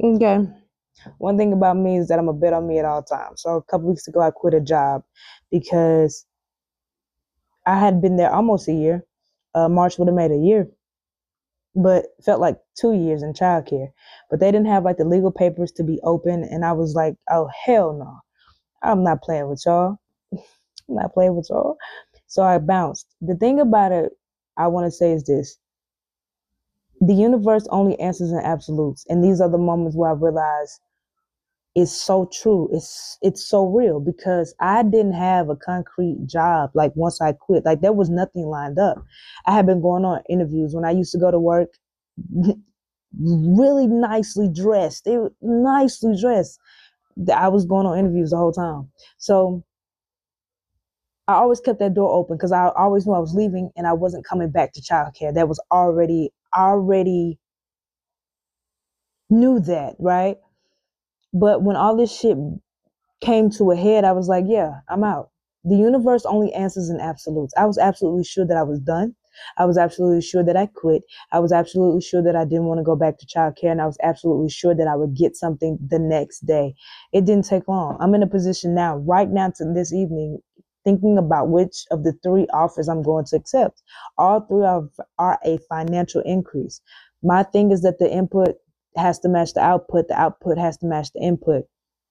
Okay. One thing about me is that I'm a bet on me at all times. So a couple weeks ago, I quit a job because I had been there almost a year. March would have made a year, but felt like 2 years in childcare. But they didn't have like the legal papers to be open, and I was like, oh hell no, I'm not playing with y'all. I'm not playing with y'all. So I bounced. The thing about it, I want to say is this: the universe only answers in absolutes, and these are the moments where I realize it's so true. It's so real because I didn't have a concrete job like once I quit. Like there was nothing lined up. I had been going on interviews when I used to go to work, really nicely dressed. They were nicely dressed. I was going on interviews the whole time. So I always kept that door open because I always knew I was leaving and I wasn't coming back to childcare. That was already knew that, right? But when all this shit came to a head, I was like, yeah, I'm out. The universe only answers in absolutes. I was absolutely sure that I was done. I was absolutely sure that I quit. I was absolutely sure that I didn't want to go back to childcare. And I was absolutely sure that I would get something the next day. It didn't take long. I'm in a position now, right now to this evening, thinking about which of the three offers I'm going to accept. All three are a financial increase. My thing is that the input has to match the output has to match the input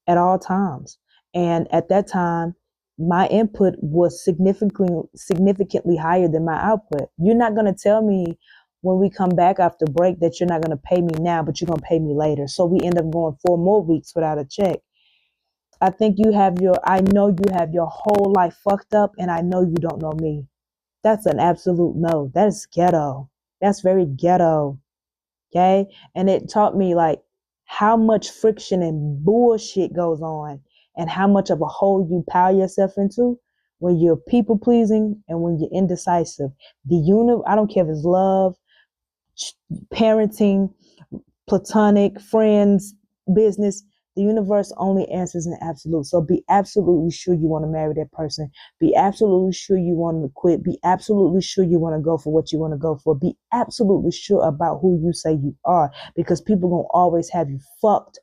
at all times. And at that time, my input was significantly higher than my output. You're not going to tell me when we come back after break that you're not going to pay me now, but you're going to pay me later. So we end up going 4 more weeks without a check. I know you have your whole life fucked up, and I know you don't know me. That's an absolute no. That is ghetto. That's very ghetto. Okay. And it taught me like how much friction and bullshit goes on and how much of a hole you pile yourself into when you're people pleasing and when you're indecisive. I don't care if it's love, parenting, platonic, friends, business. The universe only answers in absolute. So be absolutely sure you want to marry that person. Be absolutely sure you want to quit. Be absolutely sure you want to go for what you want to go for. Be absolutely sure about who you say you are because people gonna always have you fucked